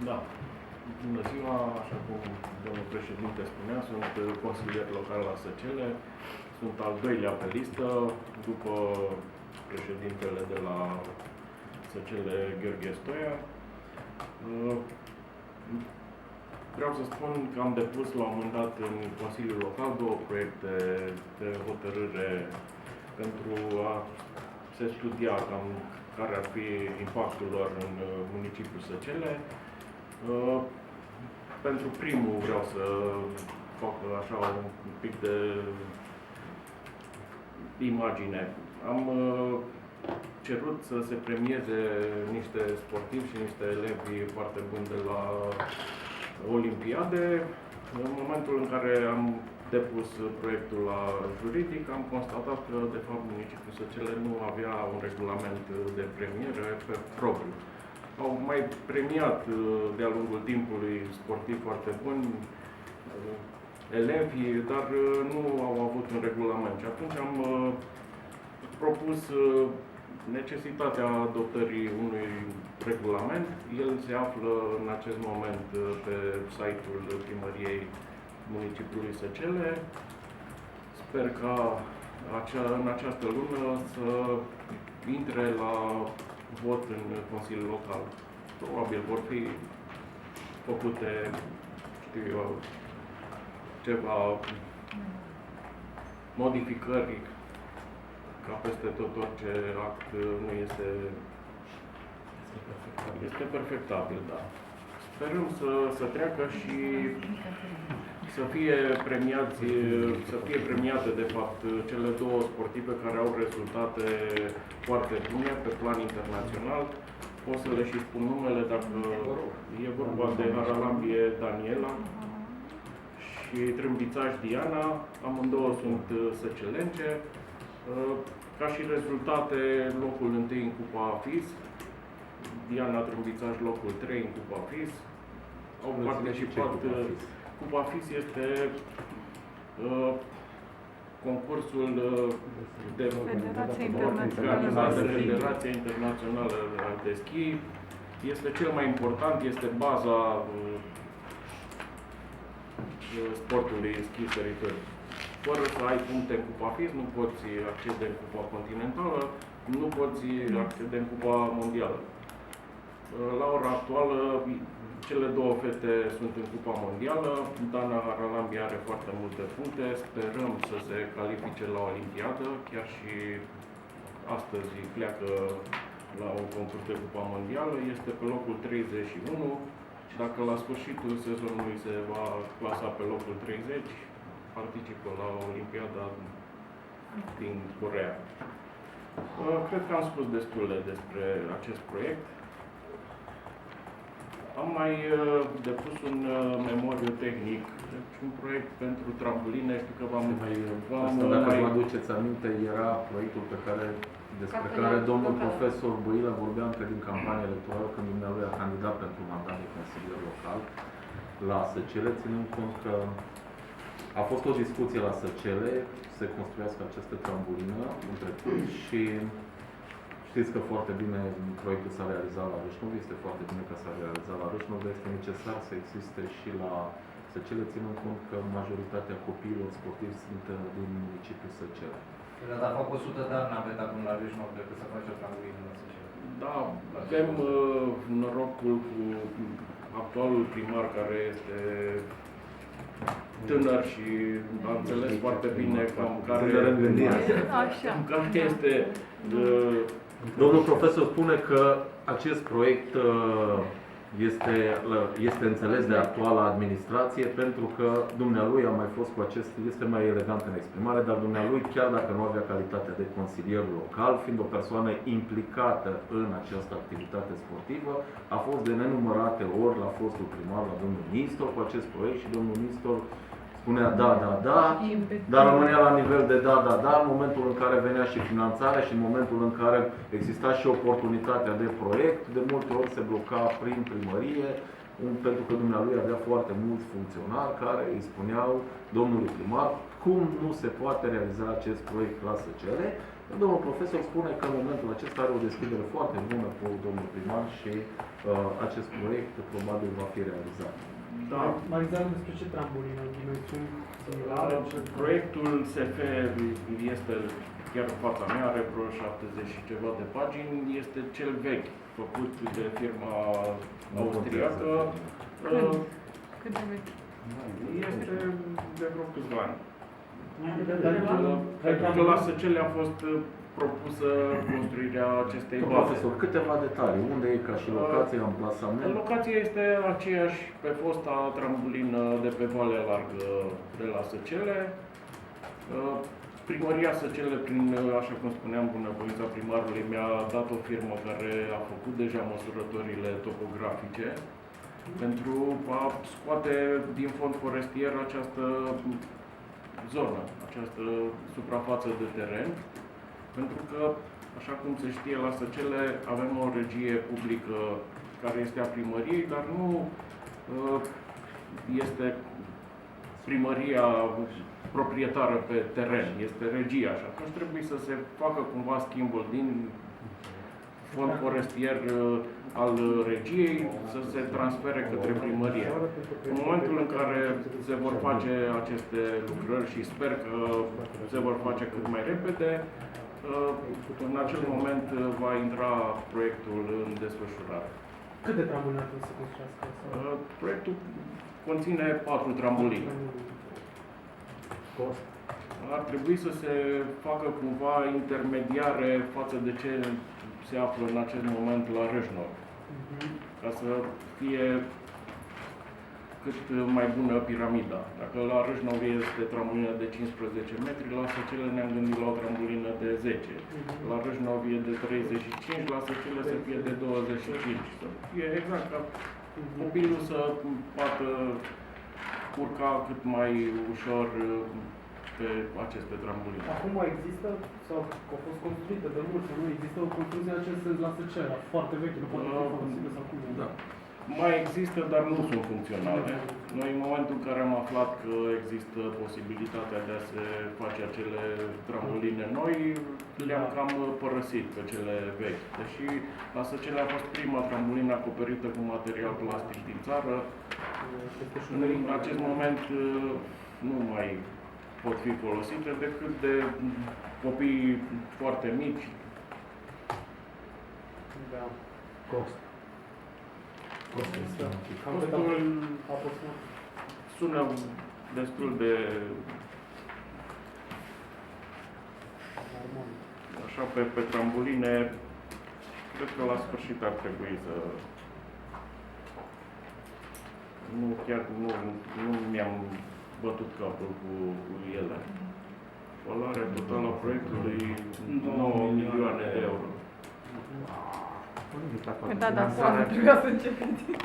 Da. Bună ziua, așa cum domnul președinte spunea, sunt consilier local la Săcele. Sunt al doilea pe listă, după președintele de la Săcele, Gheorghe Stoia. Vreau să spun că am depus la un moment dat în Consiliul Local două proiecte de hotărâre pentru a se studia cam care ar fi impactul lor în municipiul Săcele. Pentru primul vreau să fac așa un pic de imagine. Am cerut să se premieze niște sportivi și niște elevi foarte buni de la Olimpiade. În momentul în care am depus proiectul la juridic, am constatat că, de fapt, municipiul Săcele nu avea un regulament de premiere pe propriu. Au mai premiat de-a lungul timpului sportivi foarte buni, elevi, dar nu au avut un regulament. Și atunci am propus necesitatea adoptării unui regulament. El se află în acest moment pe site-ul Primăriei municipiului Săcele. Sper ca în această lună să intre la vot în Consiliul Local. Probabil vor fi făcute, știu eu, ceva modificări, ca peste tot orice act nu este perfectabil, da. Sperăm să treacă și să fie premiate, de fapt, cele două sportive care au rezultate foarte bune pe plan internațional. Pot să le și spun numele, dacă e vorba de Haralambie Daniela și Trâmbițaș Diana. Amândouă sunt săcelence. Ca și rezultate, locul 1 în Cupa FIS, Diana Trâmbițaș locul 3 în Cupa FIS. Au participat. Cupa FIS este concursul de Federația Internațională de Schi. Este cel mai important, este baza sportului schi săritori. Fără să ai puncte în Cupa FIS, nu poți accede în Cupa Continentală, nu poți accede în Cupa Mondială. La ora actuală, cele două fete sunt în Cupa Mondială. Dana Haralambie are foarte multe puncte. Sperăm să se califice la Olimpiadă. Chiar și astăzi pleacă la un concurs de Cupa Mondială. Este pe locul 31. Dacă la sfârșitul sezonului se va clasa pe locul 30, participă la Olimpiada din Coreea. Cred că am spus destule despre acest proiect. Am mai depus un memoriu tehnic, deci un proiect pentru trambuline. Știu că dacă vă aduceți aminte, era proiectul despre care domnul profesor Băilă vorbea încă din campania electorală, când dumnealui a candidat pentru mandat de consilier local la Săcele, ținând cont că a fost o discuție la Săcele, se construiască această trambulină în trecut și știți că foarte bine proiectul s-a realizat la Râșnov, este foarte bine că s-a realizat la Râșnov, dar este necesar să existe și la Săcele, ținând cont că majoritatea copiilor sportivi sunt din municipiul Săcele. Dar fac 100 de ani n-aveți acum la Râșnov decât să faci o trambulină la Săcele. Da, avem norocul cu actualul primar, care este tânăr și a înțeles foarte bine cam care este. Domnul profesor spune că acest proiect este înțeles de actuala administrație, pentru că dumnealui a mai fost cu este mai elegant în exprimare, dar dumnealui, chiar dacă nu avea calitatea de consilier local, fiind o persoană implicată în această activitate sportivă, a fost de nenumărate ori la fostul primar, la domnul Nistor, cu acest proiect și domnul Nistor spunea da, dar rămânea la nivel de da, în momentul în care venea și finanțarea și în momentul în care exista și oportunitatea de proiect, de multe ori se bloca prin primărie, pentru că dumnealui avea foarte mulți funcționari care îi spuneau domnului primar cum nu se poate realiza acest proiect la Săcele. Domnul profesor spune că în momentul acesta are o deschidere foarte bună cu domnul primar și acest proiect probabil va fi realizat. Da. Mai exact despre ce trambulină, dimensiuni similare? Proiectul SF este chiar în fața mea, are vreo 70 și ceva de pagini, este cel vechi, făcut de firma austriacă. Cât de vechi? Este de vreo câțiva ani. Dar Pentru că la Săcele a fost propusă construirea acestei Domnul baze. profesor, câteva detalii. Unde e ca și locație, amplasament? Locația este aceeași pe fosta trambulină de pe Valea Largă de la Săcele. Primăria Săcele, prin, așa cum spuneam, bunăvoința primarului, mi-a dat o firmă care a făcut deja măsurătorile topografice pentru a scoate din fond forestier această zonă, această suprafață de teren, pentru că, așa cum se știe, la Săcele avem o regie publică care este a primăriei, dar nu este primăria proprietară pe teren, este regia și atunci trebuie să se facă cumva schimbul din fond forestier al regiei să se transfere către primărie. În momentul în care se vor face aceste lucrări și sper că se vor face cât mai repede, în acel moment va intra proiectul în desfășurare. Câte trambuline ar trebui să construiască? Proiectul conține 4 trambuline. Ar trebui să se facă cumva intermediare față de ce se află în acest moment la Râșnov, ca să fie cât mai bună piramida. Dacă la Râșnov este trambulină de 15 metri, la Săcele ne-am gândit la o trambulină de 10. La Râșnov e de 35, la Săcele să fie de 25. Să fie exact ca copilul să poată urca cât mai ușor pe aceste trambuline. Acum există, sau au fost construite de mult, sau nu există o construcție în acest sens la Săcela, foarte veche, nu poate fi folosită sau cum? Da. Mai există, dar nu sunt funcționale. Noi, în momentul în care am aflat că există posibilitatea de a se face acele trambuline noi, le-am cam părăsit pe cele vechi. Deși la Săcele a fost prima trambulină acoperită cu material plastic din țară. În acest moment nu mai pot fi folosite decât de copii foarte mici. Da. Cost. Costul sună destul de așa pe trambuline. Cred că la sfârșit ar trebui să nu mi-am bătut capul cu ele. Valoarea totală a proiectului 9 milioane de euro. Da, dar poate trebuia să începeți.